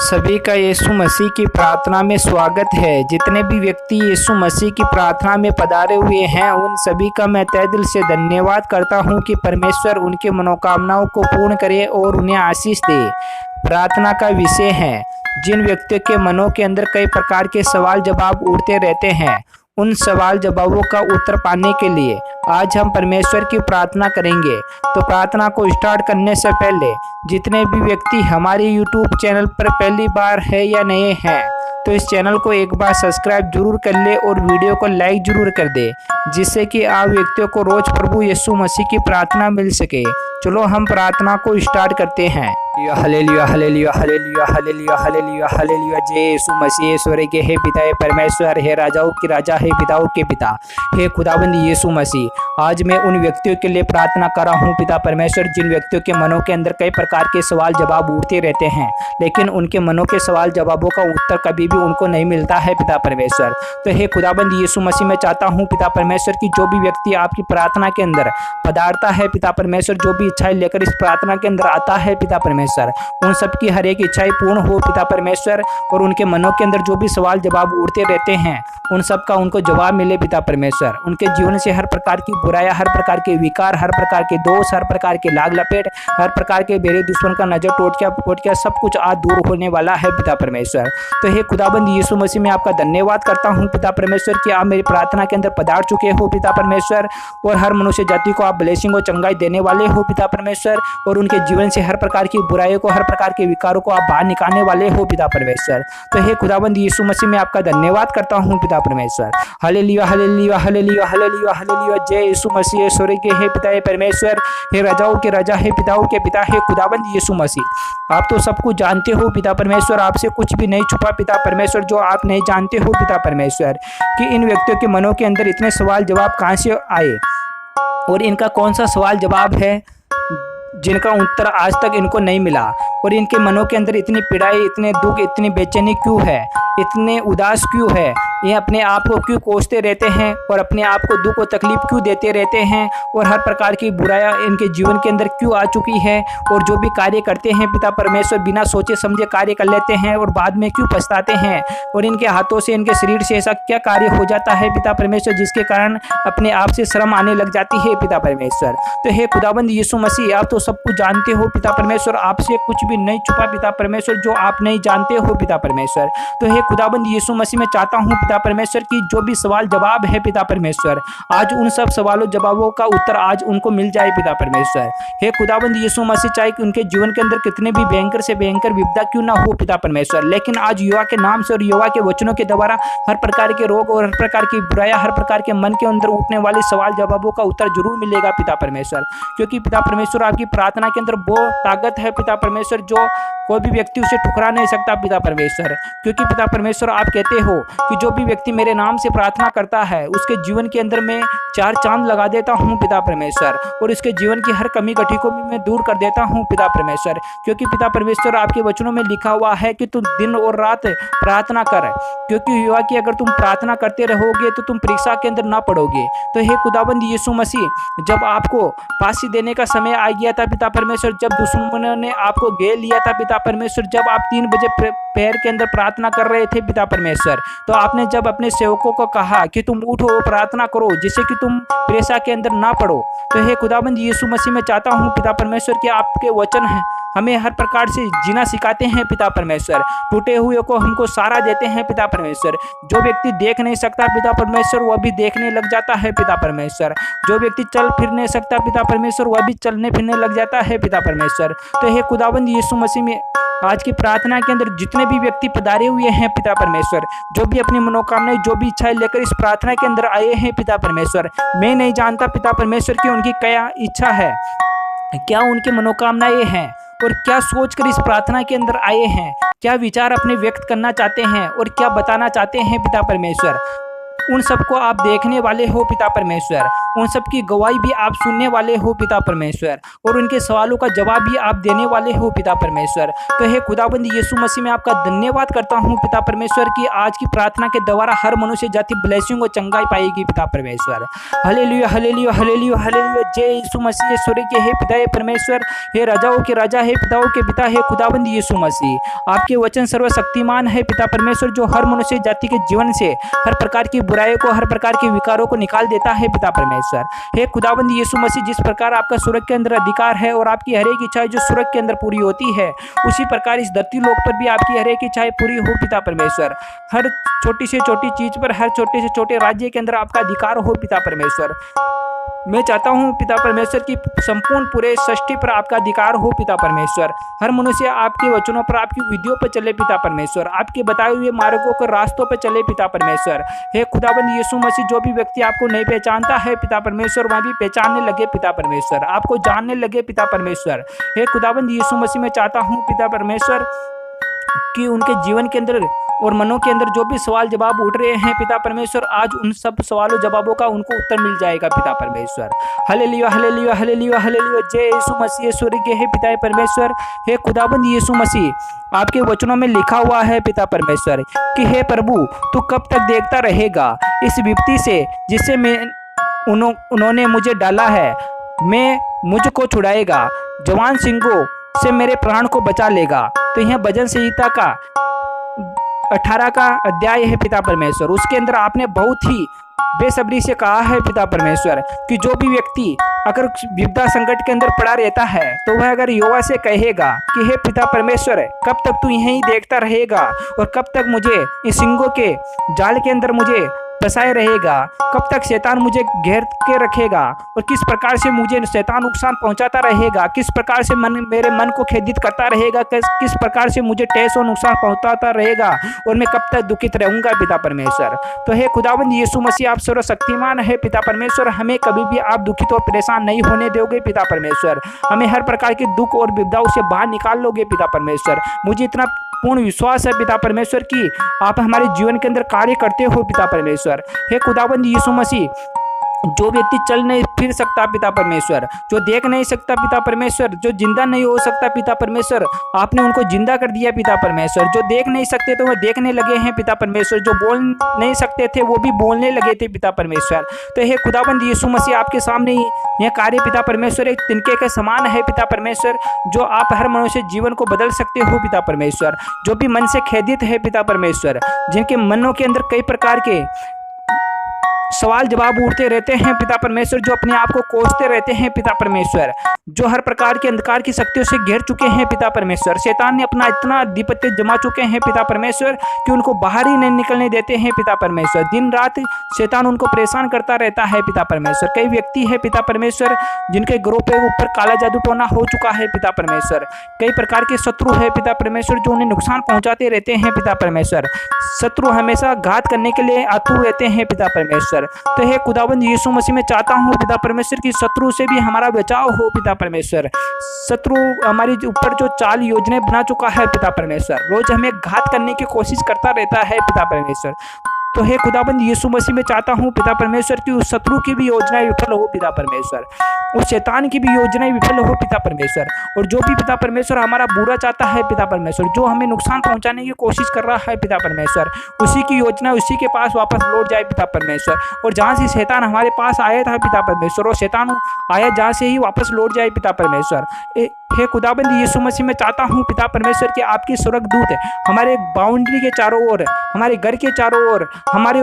सभी का यीशु मसीह की प्रार्थना में स्वागत है। जितने भी व्यक्ति यीशु मसीह की प्रार्थना में पधारे हुए हैं उन सभी का मैं तहे दिल से धन्यवाद करता हूं कि परमेश्वर उनके मनोकामनाओं को पूर्ण करे और उन्हें आशीष दे। प्रार्थना का विषय है, जिन व्यक्तियों के मनों के अंदर कई प्रकार के सवाल जवाब उठते रहते हैं, उन सवाल जवाबों का उत्तर पाने के लिए आज हम परमेश्वर की प्रार्थना करेंगे। तो प्रार्थना को स्टार्ट करने से पहले जितने भी व्यक्ति हमारे YouTube चैनल पर पहली बार है या नए हैं तो इस चैनल को एक बार सब्सक्राइब जरूर कर ले और वीडियो को लाइक जरूर कर दे, जिससे कि आप व्यक्तियों को रोज प्रभु यीशु मसीह की प्रार्थना मिल सके। चलो हम प्रार्थना को स्टार्ट करते हैं। Hallelujah hallelujah hallelujah hallelujah hallelujah hallelujah. जय यीशु मसीह। स्वर्ग के हे पिता हे परमेश्वर, हे राजाओं के राजा, हे पिताओं के पिता, हे खुदाबंद यीशु मसीह, आज मैं उन व्यक्तियों के लिए प्रार्थना कर रहा हूँ पिता परमेश्वर, जिन व्यक्तियों के मनों के अंदर कई प्रकार के सवाल जवाब उठते रहते हैं, लेकिन उनके मनों के सवाल जवाबों का उत्तर कभी भी उनको नहीं मिलता है पिता परमेश्वर। तो हे खुदाबंद यीशु मसीह, मैं चाहता हूँ पिता परमेश्वर की जो भी व्यक्ति आपकी प्रार्थना के अंदर पधारता है पिता परमेश्वर, जो भी इच्छाएं लेकर इस प्रार्थना के अंदर आता है पिता परमेश्वर, उन सबकी हर एक इच्छाएं पूर्ण हो पिता परमेश्वर, और उनके मनों के अंदर जो भी सवाल जवाब उड़ते रहते हैं उन सब का उनको जवाब मिले पिता परमेश्वर। उनके जीवन से हर प्रकार की बुराइयां, हर प्रकार के विकार, हर प्रकार के दोष, हर प्रकार के लाग लपेट, हर प्रकार के बेरे दुश्मन का नजर टोटकिया सब कुछ आज दूर होने वाला है पिता परमेश्वर। तो हे खुदाबंद यीशु मसीह, मैं आपका धन्यवाद करता हूँ पिता परमेश्वर कि आप मेरी प्रार्थना के अंदर पधार चुके हो पिता परमेश्वर, और हर मनुष्य जाति को आप ब्लेसिंग और चंगाई देने वाले हो पिता परमेश्वर, और उनके जीवन से हर प्रकार की बुराइयों को, हर प्रकार के विकारों को आप बाहर निकालने वाले हो पिता परमेश्वर। तो हे खुदाबंद यीशु मसीह, मैं आपका धन्यवाद करता हूँ पिता परमेश्वर। Hallelujah hallelujah hallelujah hallelujah hallelujah. जय यीशु मसीह। स्वर्ग के हे पिता हे परमेश्वर, हे राजाओं के राजा, हे पिताओं के पिता, हे खुदाबंद यीशु मसीह, आप तो सब कुछ जानते हो पिता परमेश्वर, आपसे कुछ भी नहीं छुपा पिता परमेश्वर, जो आप नहीं जानते हो पिता परमेश्वर कि इन व्यक्तियों के मनों के अंदर इतने सवाल जवाब कहाँ से आए और इनका कौन सा सवाल जवाब है जिनका उत्तर आज तक इनको नहीं मिला, और इनके मनों के अंदर इतनी पीड़ाई, इतने दुख, इतनी बेचैनी क्यों है, इतने उदास क्यों है, ये अपने आप को क्यों कोसते रहते हैं और अपने आप को दुख और तकलीफ क्यों देते रहते हैं, और हर प्रकार की बुराइयां इनके जीवन के अंदर क्यों आ चुकी है, और जो भी कार्य करते हैं पिता परमेश्वर बिना सोचे समझे कार्य कर लेते हैं और बाद में क्यों पछताते हैं, और इनके हाथों से, इनके शरीर से ऐसा क्या कार्य हो जाता है पिता परमेश्वर जिसके कारण अपने आप से शर्म आने लग जाती है पिता परमेश्वर। तो हे खुदाबंद यीशु मसीह, आप तो सब कुछ जानते हो पिता परमेश्वर, आपसे कुछ भी नहीं छुपा पिता परमेश्वर जो आप नहीं जानते हो पिता परमेश्वर। तो हे खुदाबंद यीशु मसीह, मैं चाहता हूँ पिता परमेश्वर की जो भी सवाल जवाब है पिता परमेश्वर, आज उन सब सवालों जवाबों का उत्तर आज उनको मिल जाए पिता परमेश्वर। हे खुदाबंद यीशु मसीह, चाहे कि उनके जीवन के अंदर कितने भी भयंकर से भयंकर विपदा क्यों ना हो पिता परमेश्वर, लेकिन आज युवा के नाम से और युवा के वचनों के द्वारा हर प्रकार के रोग और हर प्रकार की बुराइयां, हर प्रकार के मन के अंदर उठने वाले सवाल जवाबों का उत्तर जरूर मिलेगा पिता परमेश्वर, क्योंकि पिता परमेश्वर आपकी प्रार्थना के अंदर वो ताकत है पिता परमेश्वर जो कोई भी व्यक्ति उसे ठुकरा नहीं सकता पिता परमेश्वर, क्योंकि पिता परमेश्वर आप कहते हो कि जो भी व्यक्ति मेरे नाम से प्रार्थना करता है उसके जीवन के अंदर मैं 4 चांद लगा देता हूँ पिता परमेश्वर, और उसके जीवन की हर कमी कटी को भी मैं दूर कर देता हूँ पिता परमेश्वर, क्योंकि पिता परमेश्वर आपके वचनों में लिखा हुआ है कि तुम दिन और रात प्रार्थना कर, क्योंकि युवा की अगर तुम प्रार्थना करते रहोगे तो तुम परीक्षा के अंदर ना पड़ोगे। तो हे खुदाबंद यीशु मसीह, जब आपको फांसी देने का समय आ गया था पिता परमेश्वर, जब दुश्मनों ने आपको घेर लिया था पिता परमेश्वर, जब आप 3 बजे पैर के अंदर प्रार्थना कर रहे थे पिता परमेश्वर, तो आपने जब अपने सेवकों को कहा कि तुम उठो प्रार्थना करो जिससे कि तुम परीक्षा के अंदर ना पड़ो। तो हे खुदाबंद यीशु मसीह, मैं चाहता हूँ पिता परमेश्वर कि आपके वचन है हमें हर प्रकार से जीना सिखाते हैं पिता परमेश्वर, टूटे हुए को हमको सहारा देते हैं पिता परमेश्वर, जो व्यक्ति देख नहीं सकता पिता परमेश्वर वह भी देखने लग जाता है पिता परमेश्वर, जो व्यक्ति चल फिर नहीं सकता पिता परमेश्वर वह भी चलने फिरने लग जाता है पिता परमेश्वर। तो हे खुदाबंद यीशु मसीह में आज की प्रार्थना के अंदर जितने भी व्यक्ति पधारे हुए हैं पिता परमेश्वर, जो भी अपनी मनोकामनाएं, जो भी इच्छाएं लेकर इस प्रार्थना के अंदर आए हैं पिता परमेश्वर, मैं नहीं जानता पिता परमेश्वर की उनकी क्या इच्छा है, क्या उनकी मनोकामनाएं हैं, और क्या सोचकर इस प्रार्थना के अंदर आए हैं, क्या विचार अपने व्यक्त करना चाहते हैं और क्या बताना चाहते हैं पिता परमेश्वर। उन सबको आप देखने वाले हो पिता परमेश्वर, उन सब की गवाही भी आप सुनने वाले हो पिता परमेश्वर, और उनके सवालों का जवाब भी आप देने वाले हो पिता परमेश्वर। तो हे खुदाबंद यीशु मसीह में आपका धन्यवाद करता हूँ पिता परमेश्वर की आज की प्रार्थना के द्वारा हर मनुष्य जाति ब्लेसिंग और चंगाई पाएगी पिता परमेश्वर। Hallelujah hallelujah hallelujah hallelujah. जय यीशु मसीह। स्वर्ग के हे पिता परमेश्वर, हे राजाओं के राजा, हे पिताओं के पिता, हे खुदाबंद यीशु मसीह, आपके वचन सर्वशक्तिमान है पिता परमेश्वर, जो हर मनुष्य जाति के जीवन से हर प्रकार की बुराई को, हर प्रकार के विकारों को निकाल देता है पिता परमेश्वर। हे खुदाबंद यीशु मसीह, जिस प्रकार आपका स्वर्ग के अंदर अधिकार है और आपकी हर एक इच्छा जो स्वर्ग के अंदर पूरी होती है, उसी प्रकार इस धरती लोक पर भी आपकी हर एक इच्छाएं पूरी हो पिता परमेश्वर। हर छोटी से छोटी चीज पर, हर छोटे से छोटे राज्य के अंदर आपका अधिकार हो पिता परमेश्वर। मैं चाहता हूँ पिता परमेश्वर की संपूर्ण पूरे सृष्टि पर आपका अधिकार हो पिता परमेश्वर। हर मनुष्य आपके वचनों पर, आपकी विधियों पर चले पिता परमेश्वर, आपके बताए हुए मार्गों के रास्तों पर चले पिता परमेश्वर। हे खुदाबंद यीशु मसीह, जो भी व्यक्ति आपको नहीं पहचानता है पिता परमेश्वर, वह भी पहचानने लगे पिता परमेश्वर, आपको जानने लगे पिता परमेश्वर। हे खुदाबंद यीशु मसीह, मैं चाहता हूँ पिता परमेश्वर कि उनके जीवन के अंदर और मनों के अंदर जो भी सवाल जवाब उठ रहे हैं पिता परमेश्वर, आज उन सब सवालों जवाबों का उनको उत्तर मिल जाएगा पिता परमेश्वर। Hallelujah hallelujah hallelujah hallelujah. जय यीशु मसीह। स्वर्गीय हे पिता परमेश्वर, हे खुदाबंद यीशु मसीह, आपके वचनों में लिखा हुआ है पिता परमेश्वर कि हे प्रभु, तू कब तक देखता रहेगा इस विपत्ति से जिससे उन्होंने मुझे डाला है। मैं मुझको छुड़ाएगा, जवान सिंहों से मेरे प्राण को बचा लेगा। तो यह भजन संहिता का 18 का अध्याय है पिता परमेश्वर। उसके अंदर आपने बहुत ही बेसब्री से कहा है पिता परमेश्वर कि जो भी व्यक्ति अगर विपदा संकट के अंदर पड़ा रहता है, तो वह अगर यहोवा से कहेगा कि हे पिता परमेश्वर, कब तक तू यहीं देखता रहेगा और कब तक मुझे इस सिंहों के जाल के अंदर मुझे फंसाए रहेगा, कब तक शैतान मुझे घेर के रखेगा और किस प्रकार से मुझे शैतान नुकसान पहुंचाता रहेगा, किस प्रकार से मेरे मन को खेदित करता रहेगा, किस प्रकार से मुझे ठेस और नुकसान पहुंचाता रहेगा और मैं कब तक दुखित रहूंगा पिता परमेश्वर। तो हे खुदाबंद यीशु मसीह, आप सर्वशक्तिमान है पिता परमेश्वर, हमें कभी भी आप दुखित और परेशान नहीं होने दोगे पिता परमेश्वर। हमें हर प्रकार के दुख और विपदाओं से बाहर निकाल लोगे पिता परमेश्वर। मुझे इतना पूर्ण विश्वास है पिता परमेश्वर कि आप हमारे जीवन के अंदर कार्य करते हो पिता परमेश्वर। हे खुदाबंद यीशु मसीह, जो व्यक्ति चल नहीं फिर सकता पिता परमेश्वर, जो देख नहीं सकता पिता परमेश्वर, जो जिंदा नहीं हो सकता पिता परमेश्वर, आपने उनको जिंदा कर दिया पिता परमेश्वर। जो देख नहीं सकते तो वह देखने लगे हैं पिता परमेश्वर, जो बोल नहीं सकते थे वो भी बोलने लगे थे पिता परमेश्वर। तो हे खुदाबंद यीशु मसीह, आपके सामने ही यह कार्य पिता परमेश्वर एक तिनके के समान है पिता परमेश्वर, जो आप हर मनुष्य जीवन को बदल सकते हो पिता परमेश्वर। जो भी मन से खेदित है पिता परमेश्वर, जिनके मनों के अंदर कई प्रकार के सवाल जवाब उठते रहते हैं पिता परमेश्वर, जो अपने आप को कोसते रहते हैं पिता परमेश्वर, जो हर प्रकार के अंधकार की शक्तियों से घेर चुके हैं पिता परमेश्वर। शैतान ने अपना इतना अधिपत्य जमा चुके हैं पिता परमेश्वर कि उनको बाहर ही नहीं निकलने देते हैं पिता परमेश्वर। दिन रात शैतान उनको परेशान करता रहता है पिता परमेश्वर। कई व्यक्ति है पिता परमेश्वर जिनके घरों पे ऊपर काला जादू टोना हो चुका है पिता परमेश्वर। कई प्रकार के शत्रु है पिता परमेश्वर, जो उन्हें नुकसान पहुंचाते रहते हैं पिता परमेश्वर। शत्रु हमेशा घात करने के लिए आतुर रहते हैं पिता परमेश्वर। तो हे खुदाबंद यीशु मसीह, मैं चाहता हूँ पिता परमेश्वर की शत्रु से भी हमारा बचाव हो पिता परमेश्वर। शत्रु हमारी ऊपर जो चाल योजनाएं बना चुका है पिता परमेश्वर, रोज हमें घात करने की कोशिश करता रहता है पिता परमेश्वर। तो हे खुदाबंद यीशु मसीह, मैं चाहता हूँ पिता परमेश्वर की उस शत्रु की भी योजनाएं विफल हो पिता परमेश्वर, उस शैतान की भी योजनाएं विफल हो पिता परमेश्वर। और जो भी पिता परमेश्वर हमारा बुरा चाहता है पिता परमेश्वर, जो हमें नुकसान पहुंचाने की कोशिश कर रहा है पिता परमेश्वर, उसी की योजना उसी के पास वापस लौट जाए पिता परमेश्वर। और जहाँ से शैतान हमारे पास आया था पिता परमेश्वर, और शैतान आया जहाँ से ही वापस लौट जाए पिता परमेश्वर। हे खुदाबंद यीशु मसीह, मैं चाहता हूँ पिता परमेश्वर कि आपके स्वर्गदूत हमारे बाउंड्री के चारों ओर, हमारे घर के चारों ओर, हमारे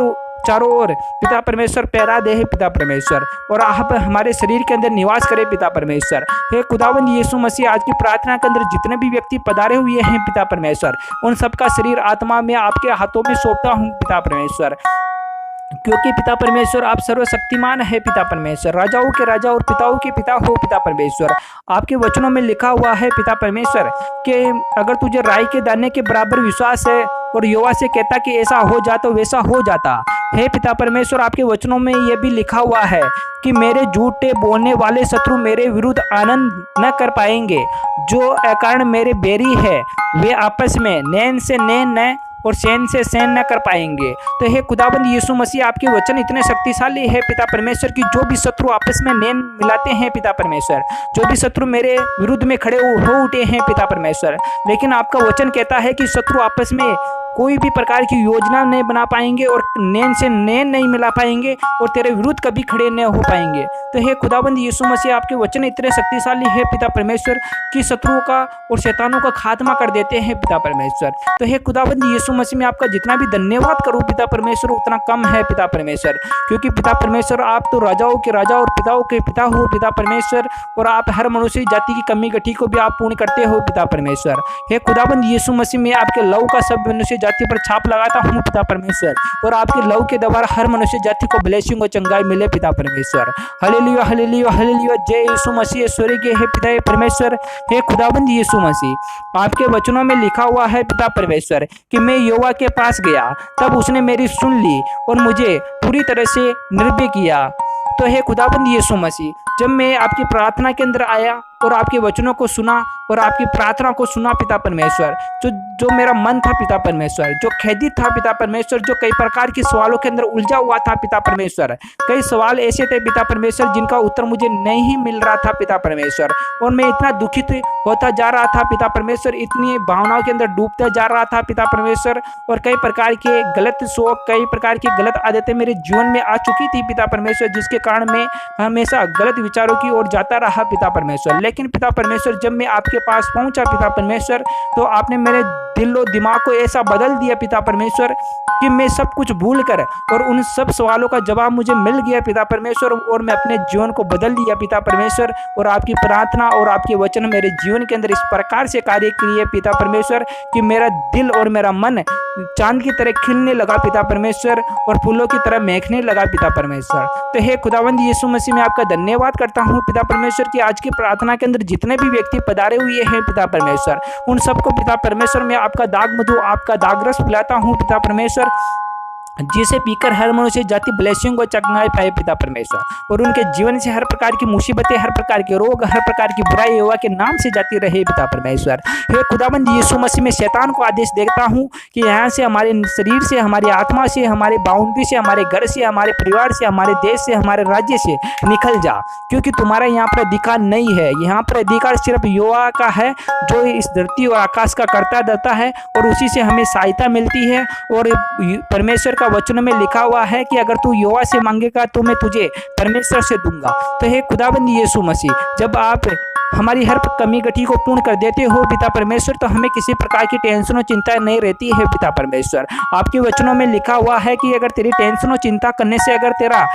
चारों ओर पिता परमेश्वर पहरा दे है पिता परमेश्वर, और आप हमारे शरीर के अंदर निवास करें पिता परमेश्वर। हे खुदावंद यीशु मसीह, आज की प्रार्थना के अंदर जितने भी व्यक्ति पधारे हुए हैं पिता परमेश्वर, उन सबका शरीर आत्मा में आपके हाथों में सौंपता हूँ पिता परमेश्वर, क्योंकि पिता परमेश्वर आप सर्वशक्तिमान है पिता परमेश्वर, राजाओं के राजा और पिताओं के पिता हो पिता परमेश्वर। आपके वचनों में लिखा हुआ है पिता परमेश्वर कि अगर तुझे राई के दाने के बराबर विश्वास है और यहोवा से कहता कि ऐसा हो जा तो वैसा हो जाता। हे पिता परमेश्वर, आपके वचनों में यह भी लिखा हुआ है कि मेरे झूठे बोलने वाले शत्रु मेरे विरुद्ध आनंद न कर पाएंगे, जो अकारण मेरे बैरी है वे आपस में नैन से नैन न और चैन से सहन न कर पाएंगे। तो हे खुदाबंद यीशु मसीह, आपके वचन इतने शक्तिशाली है पिता परमेश्वर की जो भी शत्रु आपस में नैन मिलाते हैं पिता परमेश्वर, जो भी शत्रु मेरे विरुद्ध में खड़े हो उठे हैं पिता परमेश्वर, लेकिन आपका वचन कहता है कि शत्रु आपस में कोई भी प्रकार की योजना नहीं बना पाएंगे और नैन से नैन नहीं मिला पाएंगे और तेरे विरुद्ध कभी खड़े नहीं हो पाएंगे। तो हे खुदाबंद यीशु मसीह, आपके वचन इतने शक्तिशाली है पिता परमेश्वर कि शत्रुओं का और शैतानों का खात्मा कर देते हैं पिता परमेश्वर। तो हे खुदाबंद यीशु मसीह, में आपका जितना भी धन्यवाद करूं पिता परमेश्वर उतना कम है पिता परमेश्वर, क्योंकि पिता परमेश्वर आप तो राजाओं के राजा और पिताओं के पिता हो पिता परमेश्वर, और आप हर मनुष्य जाति की कमी गठी को भी आप पूर्ण करते हो पिता परमेश्वर। हे खुदाबंद यीशु मसीह, में आपके लहू का सब मनुष्य जाति पर छाप लगाता हूँ पिता परमेश्वर, और आपके लहू के द्वारा हर मनुष्य जाति को ब्लेसिंग और चंगाई मिले पिता परमेश्वर। हालेलुया हालेलुया हालेलुया, जय यीशु मसीह स्वर्गीय है पिता परमेश्वर। हे खुदाबंद यीशु मसीह, आपके वचनों में लिखा हुआ है पिता परमेश्वर कि मैं यहोवा के पास गया, तब उसने मेरी सुन ली और मुझे पूरी तरह से निर्भय किया। तो हे खुदाबंद यीशु मसीह, जब मैं आपकी प्रार्थना के अंदर आया और आपके वचनों को सुना और आपकी प्रार्थना को सुना पिता परमेश्वर, जो मेरा मन था पिता परमेश्वर, जो खेदित था पिता परमेश्वर, जो कई प्रकार के सवालों के अंदर उलझा हुआ था पिता परमेश्वर, कई सवाल ऐसे थे पिता परमेश्वर जिनका उत्तर मुझे नहीं मिल रहा था पिता परमेश्वर, और मैं इतना दुखित होता जा रहा था पिता परमेश्वर, इतनी भावनाओं के अंदर डूबता जा रहा था पिता परमेश्वर, और कई प्रकार के गलत शौक, कई प्रकार की गलत आदतें मेरे जीवन में आ चुकी थी पिता परमेश्वर, जिसके कारण मैं हमेशा गलत विचारों की ओर जाता रहा पिता परमेश्वर। लेकिन पिता परमेश्वर, जब मैं आपके पास पहुंचा पिता परमेश्वर, तो आपने मेरे दिल और दिमाग को ऐसा बदल दिया पिता परमेश्वर कि मैं सब कुछ भूल कर और उन सब सवालों का जवाब मुझे मिल गया पिता परमेश्वर, और मैं अपने जीवन को बदल दिया पिता परमेश्वर। और आपकी प्रार्थना और आपके वचन मेरे जीवन के अंदर इस प्रकार से कार्य किए पिता परमेश्वर कि मेरा दिल और मेरा मन चांद की तरह खिलने लगा पिता परमेश्वर, और फूलों की तरह महकने लगा पिता परमेश्वर। तो हे खुदावंद यीशु मसीह, मैं आपका धन्यवाद करता हूँ पिता परमेश्वर कि आज की प्रार्थना के अंदर जितने भी व्यक्ति पधारे हुए हैं पिता परमेश्वर, उन सबको पिता परमेश्वर मैं आपका दाग मधु, आपका दाग रस पिलाता हूँ पिता परमेश्वर, जिसे पीकर हर मनुष्य जाति ब्लेसिंग को चंगाई पाए पिता परमेश्वर, और उनके जीवन से हर प्रकार की मुसीबतें, हर प्रकार के रोग, हर प्रकार की बुराई यहोवा के नाम से जाती रहे पिता परमेश्वर। हे खुदाबंद यीशु मसीह, में शैतान को आदेश देता हूँ कि यहाँ से, हमारे शरीर से, हमारी आत्मा से, हमारे बाउंड्री से, हमारे घर से, हमारे परिवार से, हमारे देश से, हमारे राज्य से निकल जा, क्योंकि तुम्हारा यहाँ पर अधिकार नहीं है। यहाँ पर अधिकार सिर्फ यहोवा का है, जो इस धरती और आकाश का करता धरता है, और उसी से हमें सहायता मिलती है। और परमेश्वर वचन में लिखा हुआ है कि अगर तू यहोवा से मांगेगा तो मैं तुझे परमेश्वर से दूंगा। तो हे खुदाबंद यीशु मसीह, जब आप हमारी हर कमी गठी को पूर्ण कर देते हो पिता परमेश्वर, तो हमें किसी प्रकार की टेंशन और चिंता नहीं रहती है पिता परमेश्वर। आपके वचनों में लिखा हुआ है कि अगर तेरी टेंशन और चिंता करने से अगर तेरा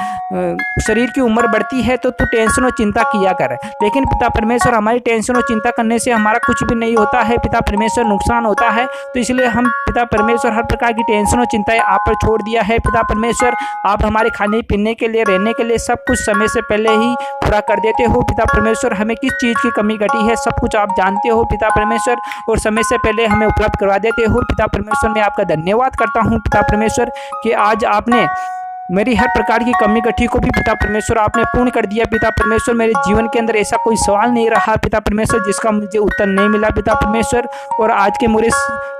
शरीर की उम्र बढ़ती है तो तू टेंशन और चिंता किया कर। लेकिन पिता परमेश्वर, हमारी टेंशन और चिंता करने से हमारा कुछ भी नहीं होता है पिता परमेश्वर, नुकसान होता है। तो इसलिए हम पिता परमेश्वर हर प्रकार की टेंशन और चिंताएं आप पर छोड़ दिया है पिता परमेश्वर। आप हमारे खाने पीने के लिए, रहने के लिए सब कुछ समय से पहले ही पूरा कर देते हो पिता परमेश्वर। हमें किस चीज़ की कमी घटी है सब कुछ आप जानते हो पिता परमेश्वर, और समय से पहले हमें उपलब्ध करवा देते हो पिता परमेश्वर। मैं आपका धन्यवाद करता हूँ पिता परमेश्वर कि आज आपने मेरी हर प्रकार की कमी गठी को भी पिता परमेश्वर आपने पूर्ण कर दिया पिता परमेश्वर। मेरे जीवन के अंदर ऐसा कोई सवाल नहीं रहा पिता परमेश्वर जिसका मुझे उत्तर नहीं मिला पिता परमेश्वर, और आज के मेरे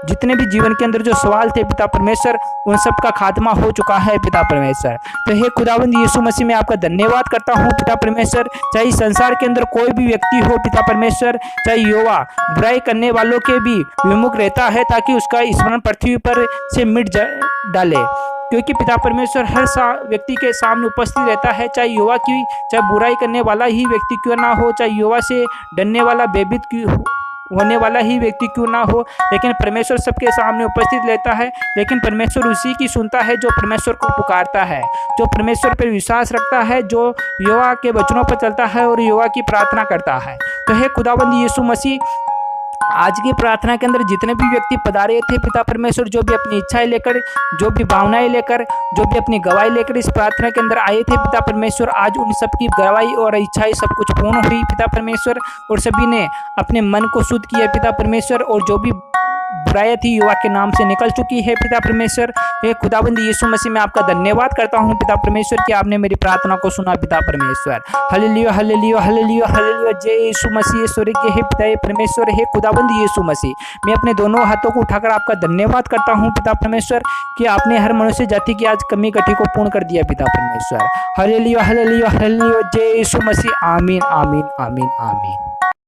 जितने भी जीवन के अंदर जो सवाल थे पिता परमेश्वर, उन सब का खात्मा हो चुका है पिता परमेश्वर। तो हे खुदावंद यीशु मसीह, मैं आपका धन्यवाद करता हूँ पिता परमेश्वर। चाहे संसार के अंदर कोई भी व्यक्ति हो पिता परमेश्वर, चाहे युवा बुराई करने वालों के भी विमुख रहता है ताकि उसका स्मरण पृथ्वी पर से मिट डाले, क्योंकि पिता परमेश्वर हर व्यक्ति के सामने उपस्थित रहता है, चाहे युवा की, चाहे बुराई करने वाला ही व्यक्ति क्यों ना हो, चाहे युवा से डरने वाला, भयभीत क्यों होने वाला ही व्यक्ति क्यों ना हो, लेकिन परमेश्वर सबके सामने उपस्थित रहता है। लेकिन परमेश्वर उसी की सुनता है जो परमेश्वर को पुकारता है, जो परमेश्वर पर विश्वास रखता है, जो युवा के वचनों पर चलता है और युवा की प्रार्थना करता है। तो हे खुदावंद यीशु मसीह, आज की प्रार्थना के अंदर जितने भी व्यक्ति पधारे थे पिता परमेश्वर, जो भी अपनी इच्छाएं लेकर, जो भी भावनाएं लेकर, जो भी अपनी गवाही लेकर इस प्रार्थना के अंदर आए थे पिता परमेश्वर, आज उन सब की गवाही और इच्छाएं सब कुछ पूर्ण हुई पिता परमेश्वर, और सभी ने अपने मन को शुद्ध किया पिता परमेश्वर, और जो भी बुराइयां थी युवा के नाम से निकल चुकी है पिता परमेश्वर। हे खुदाबंद यीशु मसीह मैं आपका धन्यवाद करता हूँ पिता परमेश्वर कि आपने मेरी प्रार्थना को सुना पिता परमेश्वर। हालेलुया हालेलुया हालेलुया हालेलुया, जय यीशु मसीह स्वर्गीय हे पिता परमेश्वर। हे खुदाबंद यीशु मसीह मैं अपने दोनों हाथों को उठाकर आपका धन्यवाद करता हूँ पिता परमेश्वर कि आपने हर मनुष्य जाति की आज कमी कटी को पूर्ण कर दिया पिता परमेश्वर। हालेलुया हालेलुया हालेलुया, जय यीशु मसीह। आमीन आमीन आमीन आमीन।